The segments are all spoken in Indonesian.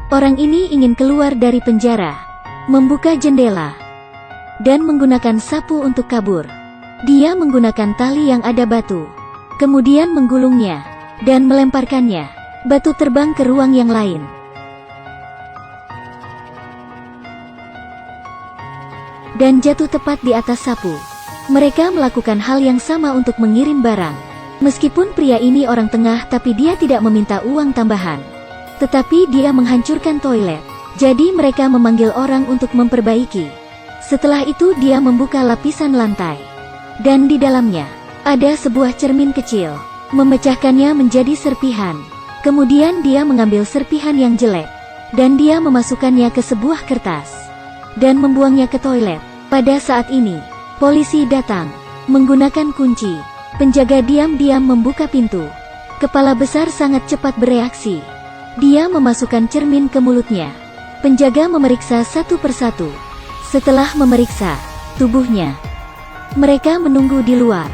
Orang ini ingin keluar dari penjara, membuka jendela, dan menggunakan sapu untuk kabur. Dia menggunakan tali yang ada batu, kemudian menggulungnya, dan melemparkannya. Batu terbang ke ruang yang lain, dan jatuh tepat di atas sapu. Mereka melakukan hal yang sama untuk mengirim barang. Meskipun pria ini orang tengah, tapi dia tidak meminta uang tambahan. Tetapi dia menghancurkan toilet. Jadi mereka memanggil orang untuk memperbaiki. Setelah itu dia membuka lapisan lantai. Dan di dalamnya ada sebuah cermin kecil. Memecahkannya menjadi serpihan. Kemudian dia mengambil serpihan yang jelek, dan dia memasukkannya ke sebuah kertas, dan membuangnya ke toilet. Pada saat ini, polisi datang, menggunakan kunci. Penjaga diam-diam membuka pintu. Kepala besar sangat cepat bereaksi. Dia memasukkan cermin ke mulutnya. Penjaga memeriksa satu persatu. Setelah memeriksa tubuhnya, mereka menunggu di luar.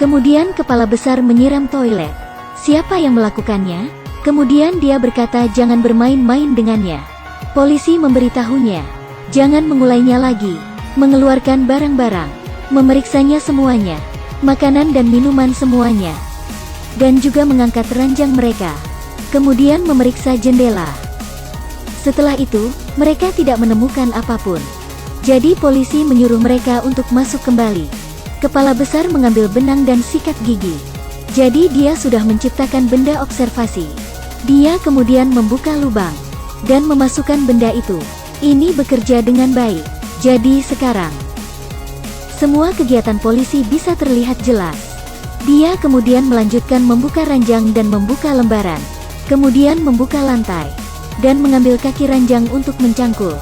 Kemudian kepala besar menyiram toilet. Siapa yang melakukannya? Kemudian dia berkata jangan bermain-main dengannya. Polisi memberitahunya, jangan mengulainya lagi. Mengeluarkan barang-barang, memeriksanya semuanya, makanan dan minuman semuanya, dan juga mengangkat ranjang mereka. Kemudian memeriksa jendela. Setelah itu, mereka tidak menemukan apapun. Jadi polisi menyuruh mereka untuk masuk kembali. Kepala besar mengambil benang dan sikat gigi. Jadi dia sudah menciptakan benda observasi. Dia kemudian membuka lubang dan memasukkan benda itu. Ini bekerja dengan baik. Jadi sekarang semua kegiatan polisi bisa terlihat jelas. Dia kemudian melanjutkan membuka ranjang dan membuka lembaran. Kemudian membuka lantai dan mengambil kaki ranjang untuk mencangkul.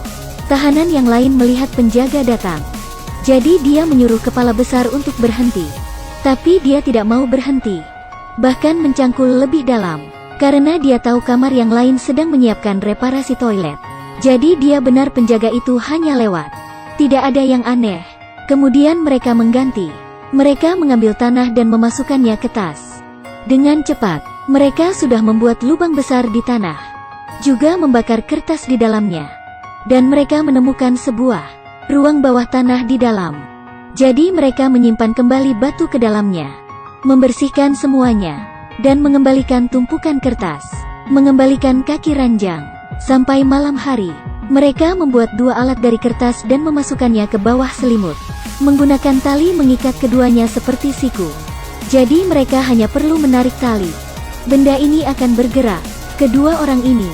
Tahanan yang lain melihat penjaga datang. Jadi dia menyuruh kepala besar untuk berhenti. Tapi dia tidak mau berhenti. Bahkan mencangkul lebih dalam. Karena dia tahu kamar yang lain sedang menyiapkan reparasi toilet. Jadi dia benar penjaga itu hanya lewat. Tidak ada yang aneh. Kemudian mereka mengganti. Mereka mengambil tanah dan memasukkannya ke tas. Dengan cepat, mereka sudah membuat lubang besar di tanah. Juga membakar kertas di dalamnya. Dan mereka menemukan sebuah ruang bawah tanah di dalam. Jadi mereka menyimpan kembali batu ke dalamnya, membersihkan semuanya, dan mengembalikan tumpukan kertas, mengembalikan kaki ranjang. Sampai malam hari, mereka membuat dua alat dari kertas dan memasukkannya ke bawah selimut, menggunakan tali mengikat keduanya seperti siku. Jadi mereka hanya perlu menarik tali. Benda ini akan bergerak. Kedua orang ini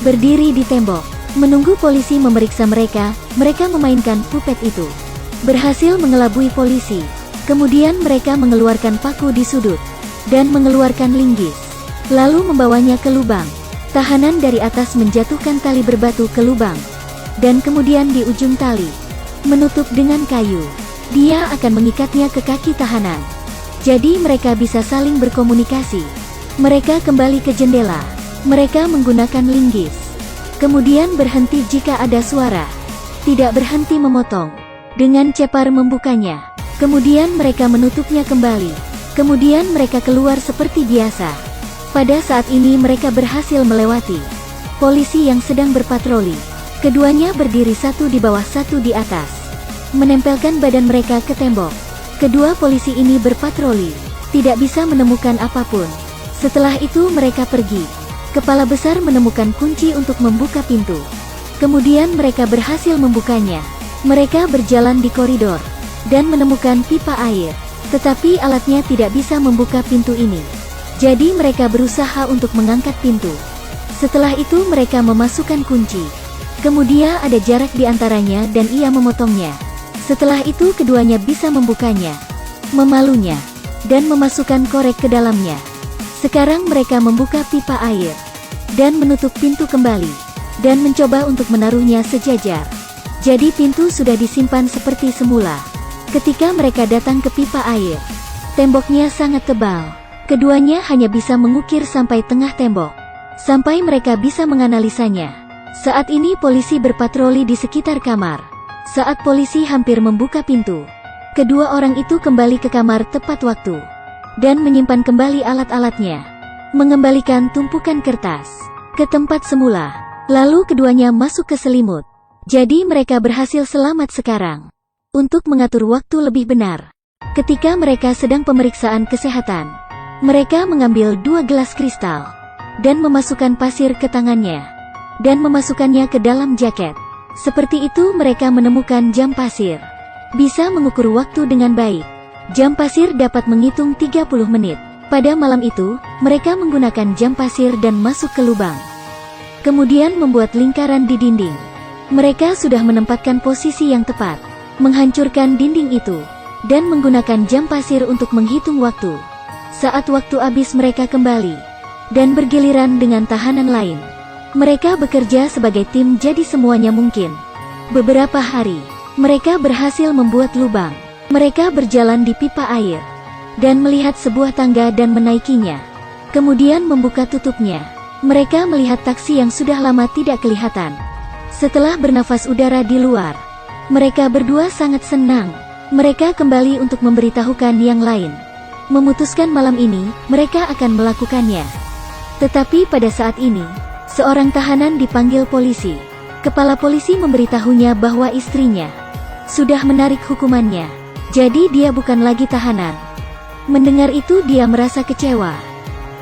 berdiri di tembok, menunggu polisi memeriksa mereka. Mereka memainkan pupet itu. Berhasil mengelabui polisi. Kemudian mereka mengeluarkan paku di sudut dan mengeluarkan linggis, lalu membawanya ke lubang. Tahanan dari atas menjatuhkan tali berbatu ke lubang, dan kemudian di ujung tali menutup dengan kayu. Dia akan mengikatnya ke kaki tahanan. Jadi mereka bisa saling berkomunikasi. Mereka kembali ke jendela. Mereka menggunakan linggis. Kemudian berhenti jika ada suara. Tidak berhenti memotong. Dengan cepat membukanya. Kemudian mereka menutupnya kembali. Kemudian mereka keluar seperti biasa. Pada saat ini mereka berhasil melewati polisi yang sedang berpatroli. Keduanya berdiri satu di bawah satu di atas, menempelkan badan mereka ke tembok. Kedua polisi ini berpatroli, tidak bisa menemukan apapun. Setelah itu mereka pergi. Kepala besar menemukan kunci untuk membuka pintu. Kemudian mereka berhasil membukanya. Mereka berjalan di koridor dan menemukan pipa air. Tetapi alatnya tidak bisa membuka pintu ini. Jadi mereka berusaha untuk mengangkat pintu. Setelah itu mereka memasukkan kunci. Kemudian ada jarak di antaranya dan ia memotongnya. Setelah itu keduanya bisa membukanya, memalunya, dan memasukkan korek ke dalamnya. Sekarang mereka membuka pipa air dan menutup pintu kembali dan mencoba untuk menaruhnya sejajar. Jadi pintu sudah disimpan seperti semula. Ketika mereka datang ke pipa air, temboknya sangat tebal. Keduanya hanya bisa mengukir sampai tengah tembok, sampai mereka bisa menganalisanya. Saat ini polisi berpatroli di sekitar kamar. Saat polisi hampir membuka pintu, kedua orang itu kembali ke kamar tepat waktu dan menyimpan kembali alat-alatnya, mengembalikan tumpukan kertas, ke tempat semula. Lalu keduanya masuk ke selimut. Jadi mereka berhasil selamat sekarang. Untuk mengatur waktu lebih benar, ketika mereka sedang pemeriksaan kesehatan, mereka mengambil 2 gelas kristal dan memasukkan pasir ke tangannya dan memasukkannya ke dalam jaket. Seperti itu mereka menemukan jam pasir. Bisa mengukur waktu dengan baik. Jam pasir dapat menghitung 30 menit. Pada malam itu, mereka menggunakan jam pasir dan masuk ke lubang. Kemudian membuat lingkaran di dinding. Mereka sudah menempatkan posisi yang tepat, menghancurkan dinding itu, dan menggunakan jam pasir untuk menghitung waktu. Saat waktu habis mereka kembali, dan bergiliran dengan tahanan lain. Mereka bekerja sebagai tim jadi semuanya mungkin. Beberapa hari, mereka berhasil membuat lubang. Mereka berjalan di pipa air, dan melihat sebuah tangga dan menaikinya. Kemudian membuka tutupnya. Mereka melihat taksi yang sudah lama tidak kelihatan. Setelah bernafas udara di luar, mereka berdua sangat senang. Mereka kembali untuk memberitahukan yang lain. Memutuskan malam ini, mereka akan melakukannya. Tetapi pada saat ini, seorang tahanan dipanggil polisi. Kepala polisi memberitahunya bahwa istrinya sudah menarik hukumannya. Jadi dia bukan lagi tahanan. Mendengar itu dia merasa kecewa.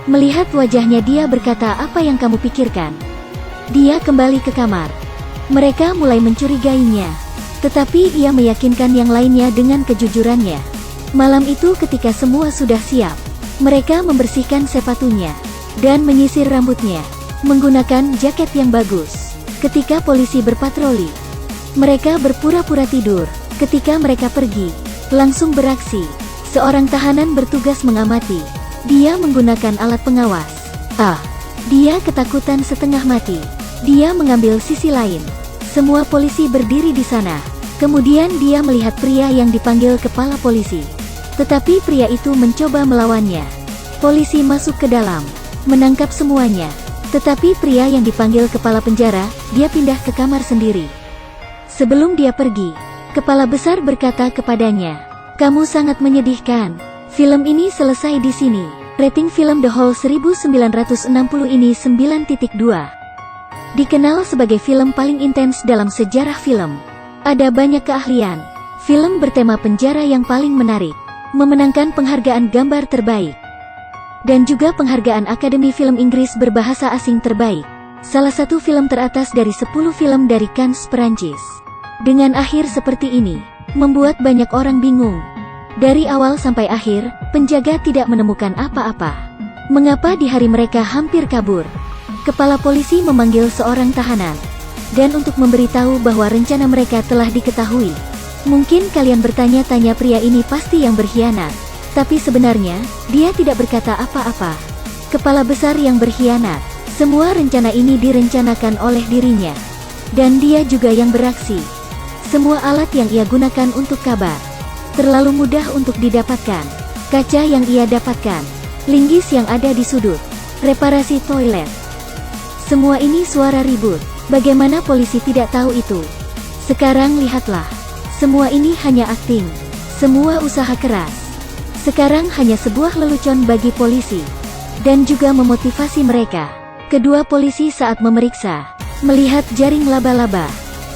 Melihat wajahnya dia berkata, "Apa yang kamu pikirkan?" Dia kembali ke kamar. Mereka mulai mencurigainya. Tetapi ia meyakinkan yang lainnya dengan kejujurannya. Malam itu ketika semua sudah siap, mereka membersihkan sepatunya dan menyisir rambutnya, menggunakan jaket yang bagus. Ketika polisi berpatroli, mereka berpura-pura tidur. Ketika mereka pergi, langsung beraksi. Seorang tahanan bertugas mengamati. Dia menggunakan alat pengawas. Dia ketakutan setengah mati. Dia mengambil sisi lain. Semua polisi berdiri di sana. Kemudian dia melihat pria yang dipanggil kepala polisi. Tetapi pria itu mencoba melawannya. Polisi masuk ke dalam, menangkap semuanya. Tetapi pria yang dipanggil kepala penjara, dia pindah ke kamar sendiri. Sebelum dia pergi, kepala besar berkata kepadanya, "Kamu sangat menyedihkan. Film ini selesai di sini." Rating film The Hole 1960 ini 9.2. Dikenal sebagai film paling intens dalam sejarah film. Ada banyak keahlian. Film bertema penjara yang paling menarik. Memenangkan penghargaan gambar terbaik. Dan juga penghargaan Akademi Film Inggris berbahasa asing terbaik. Salah satu film teratas dari 10 film dari Cannes, Perancis. Dengan akhir seperti ini, membuat banyak orang bingung. Dari awal sampai akhir, penjaga tidak menemukan apa-apa. Mengapa di hari mereka hampir kabur? Kepala polisi memanggil seorang tahanan. Dan untuk memberitahu bahwa rencana mereka telah diketahui. Mungkin kalian bertanya-tanya, pria ini pasti yang berkhianat. Tapi sebenarnya, dia tidak berkata apa-apa. Kepala besar yang berkhianat. Semua rencana ini direncanakan oleh dirinya. Dan dia juga yang beraksi. Semua alat yang ia gunakan untuk kabar terlalu mudah untuk didapatkan. Kaca yang ia dapatkan, linggis yang ada di sudut, reparasi toilet. Semua ini suara ribut. Bagaimana polisi tidak tahu itu? Sekarang lihatlah. Semua ini hanya akting. Semua usaha keras. Sekarang hanya sebuah lelucon bagi polisi. Dan juga memotivasi mereka. Kedua polisi saat memeriksa, melihat jaring laba-laba.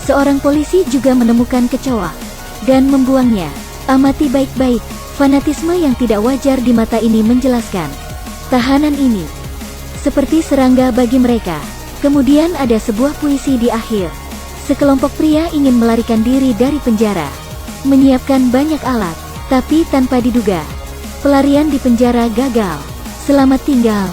Seorang polisi juga menemukan kecoa. Dan membuangnya. Amati baik-baik, fanatisme yang tidak wajar di mata ini menjelaskan. Tahanan ini seperti serangga bagi mereka. Kemudian ada sebuah puisi di akhir. Sekelompok pria ingin melarikan diri dari penjara. Menyiapkan banyak alat, tapi tanpa diduga, pelarian di penjara gagal. Selamat tinggal.